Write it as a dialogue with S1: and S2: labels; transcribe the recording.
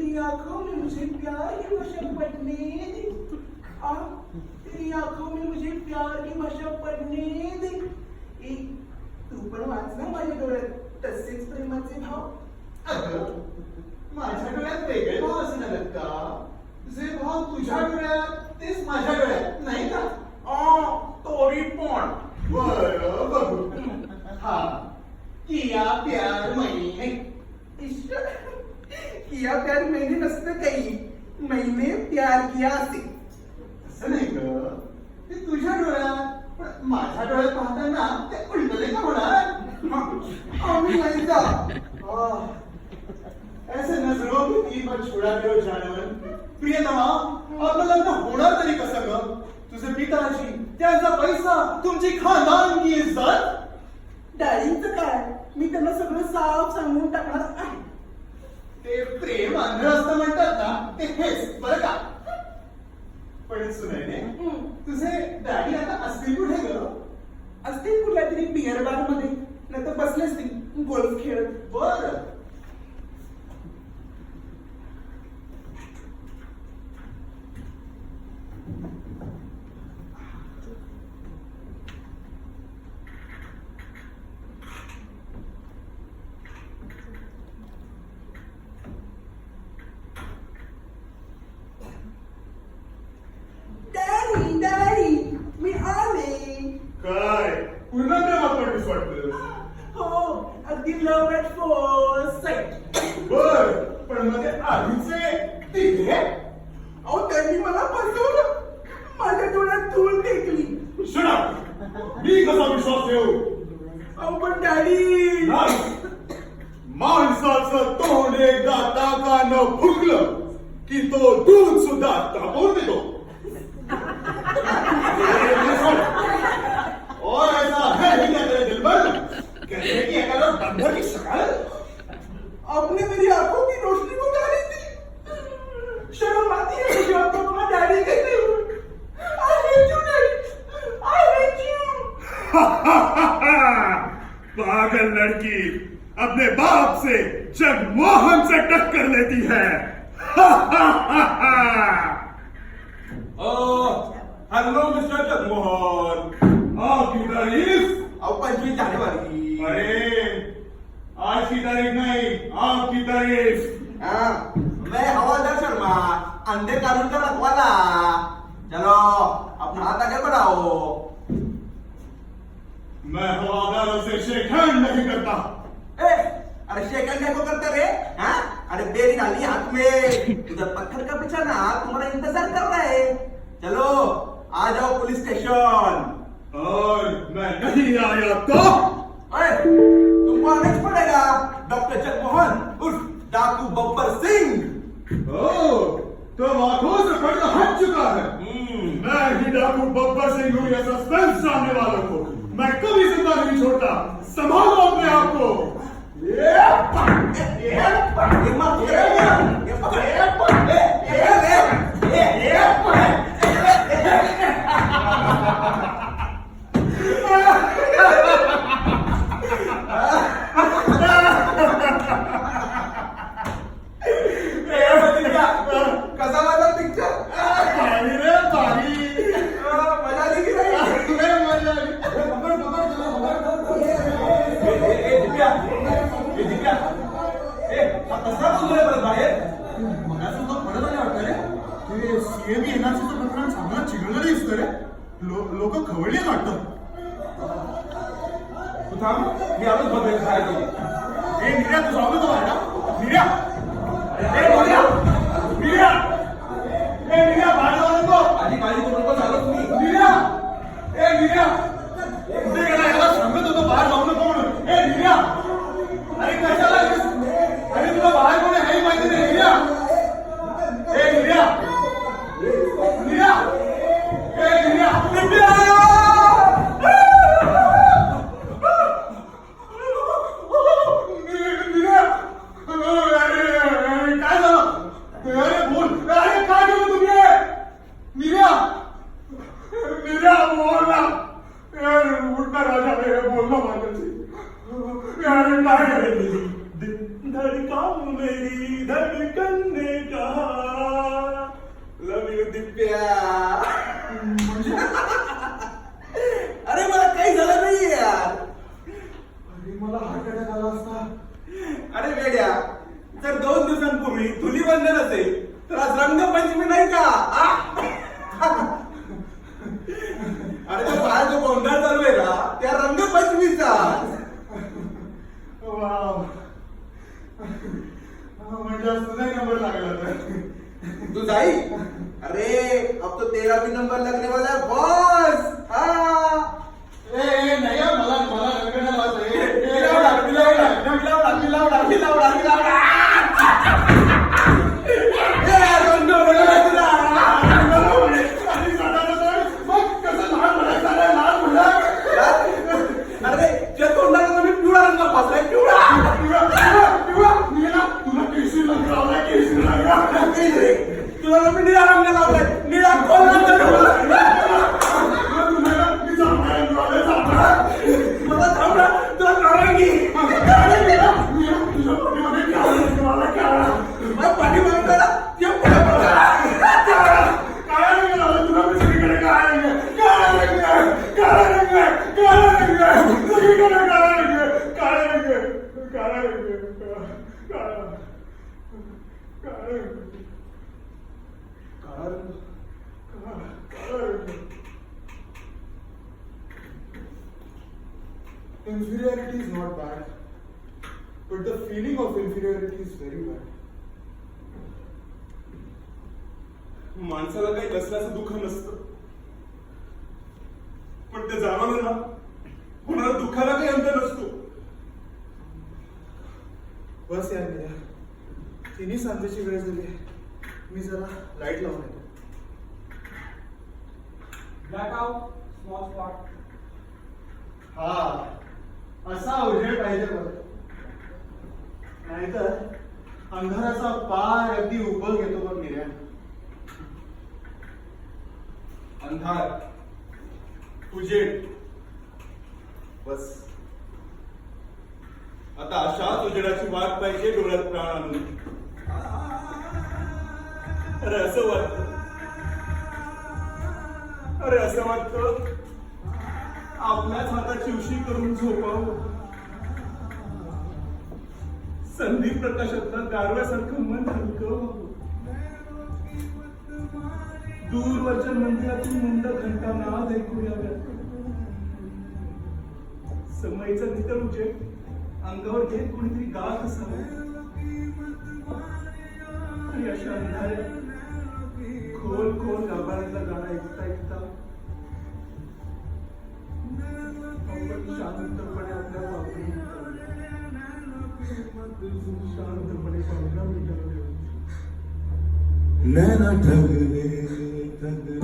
S1: तेरी आंखों में मुझे प्यार की मशक पड़ने दे, आ तेरी आंखों में मुझे प्यार की मशक पडणे दे. तू पण वाच ना माझ्या डोळ्यात तसेच प्रेमाचे भाव.
S2: अगं माझ्या डोळ्यात वेगळे भाव असणार का? जे भाव तुझ्या डोळ्यात तेच माझ्या डोळ्यात नाही का?
S1: तोरी पण
S2: बरं बघू. हा किया प्यार मैंने.
S1: इश्क किया प्यार मैंने नसतं काही, मैंने प्यार किया असे.
S2: असं नाही ग, ते तुझ्या डोळ्यात पण माझ्या डोळ्यात पाहताना ते उलट नाही का होणार?
S1: आम्ही नाही जा.
S2: ऐसे नजरों की तीर पर छोड़ा करो जानवर. प्रियतमा आपलं लग्न होणार तरी कसं ग? तुझे पिताजी, त्यांचा पैसा, तुमची खानदान की इज्जत.
S1: डाळींचं काय, मी त्यांना सगळं साफ सांगून टाकणार आहे.
S2: ते प्रेम आंध्र असतं म्हणतात ना, ते हेच बरं का? पण सुनायने तुझे डॅडी आता असतील कुठे ग?
S1: असतील कुठल्या तरी बिअर बार मध्ये, नाही तर बसले असतील गोल्फ खेळत.
S2: बर
S1: डॅडी डॅडी मी आले.
S2: काय पुन्हा प्रेमात पडलीस वाटतं?
S1: हो अगदी लव्ह ॲट फर्स्ट साईट.
S2: बर पण मग ते आधीचे तिघे?
S1: अहो त्यांनी मला फसवलं, माझ्या डोळ्यात धूळ टेकली.
S2: सुना मी कसा विश्वास ठेवू?
S1: अहो पण डॅडी,
S2: माणसाचं तोंड एकदा ताकानं फुगलं की तो दूध सुद्धा तापवून देतो. और ऐसा है नहीं क्या तेरे दिल पर? कहते हैं कि एकाला बंदर की शक्ल.
S1: आपने मेरी आंखों की रोशनी को डाली थी. शर्म आती है मुझे आपको अपना डैडी कहते हुए. I hate you, daddy. I hate you.
S2: पागल लड़की अपने बाप से जगमोहन से टक्कर लेती है.
S3: Hello mister Jagmohan.
S2: आपकी तारीफ?
S1: अहो 25 जानेवारी.
S2: अरे आज की तारीख नहीं, आपकी तारीफ.
S1: मैं हवालदार शर्मा, अंधे कानून का रखवाला. चलो अपना हाथ आगे बढ़ाओ.
S2: मैं हवादारों से शेखंड नहीं करता.
S1: अरे शेखंड को करते रे? हाँ? अरे बेरी डाली हाथ में, उधर पत्थर का बिछाना तुम्हारा इंतजार कर रहा है. चलो आ जाओ पुलिस स्टेशन.
S2: और मैं नहीं आया तो?
S1: तुमको आना ही पड़ेगा. डॉक्टर जगमोहन उर्फ डाकू बब्बर सिंह.
S2: तो आंखों से पर्दा हट चुका है. मैं ही डाकू बब्बर सिंह हूँ. ये सस्पेंस जानने वालों को मैं कभी जिंदा नहीं छोड़ता. संभालो अपने आप को.
S1: कसा वाला पिक्चर?
S2: पानी रे पानी.
S1: मजा आली की नाही?
S2: मजा आली. सीएबी एनआरसीचं प्रकरण चांगलं चिघळलं दिसतं रे. लोक खवळली वाटतं.
S3: तू थांब, मी आलोच बदल खायला.
S2: ए निर्या तू जाऊ नको बाहेर. निर्या निर्या ए निर्या बाहेर जाऊ नको.
S3: आधी काळजी करू नको. झालं तुम्ही
S2: निर्या ए निर्या कुठे गेला? याला सांगत होतो बाहेर जाऊ नको म्हणून. ए निर्या अरे कशाला? अरे तुला बाहेर कोणी आहे माहिती नाही. निर्या ए निर्या निर्या ए निर्या निर्या निर्या अरे धड़कन ने कहा लव यू दिप्या.
S3: म्हणजे
S2: अरे मला काही झालं नाहीये यार.
S3: अरे मला हार्ट अटॅक आला असता.
S2: अरे वेड्या, जर 2 दिवसांपूर्वी धुलीवंदन असेल तर आज रंगपंचमी नाही का आ? अरे तो बाहेर जो गोंधळ चालू आहे ना त्या रंगपंचमीचा.
S3: वाव. म्हणजे आज तुझाही नंबर लागला तर.
S2: तू जाई. अरे अब तो तेरा भी नंबर लगने वाला है बॉस. हाँ
S3: ए नाही हा, मला रंगणं वाजतंय.
S2: अरे त्या तोंडाला तुम्ही पिवळा रंग पासलाय. तुला मी निळा रंग लावलाय. निळा कोण मला थांबला तुला नारंगी पाठी मागताना
S3: Inferiority is not bad, but the feeling of inferiority is very bad.
S2: माणसाला काही नसल्याचं दुःख नसतं, पण ते जाणवलं ना कोणाला दुःखाला काही अंत नसतो.
S3: बस यार मेरा 3 सांजेची वेळ झाली. मी जरा लाईट लावून येतो.
S4: Blackout, small spot.
S3: हा असा उजेड पाहिजे बरं, नाहीतर अंधाराचा पार अगदी उभं घेतो बघ निर्या.
S2: अंधार उजेड बस आता अशाच उजेडाची वाट पाहिजे डोळ्यात प्राण आणून. अरे असं वाटतं, अरे असं वाटतं आपल्याच हाताची उशी करून झोपावं. संदीप प्रकाशातला गारव्यासारखं मन हलकं व्हावं. दूरवरच्या मंदिरातून मंद घंटा नाद ऐकू याव्यात. समयीचा नितर उजेड अंगावर घेत कोणीतरी गात असावं. आणि अशा अंधाऱ्या खोल खोल गाभाऱ्यातला गाणं ऐकता ऐकता आपण शांतपणे आपल्या बाबतीत शांतपणे पाहुणा मिळाले.
S5: नैना ठगले ठगले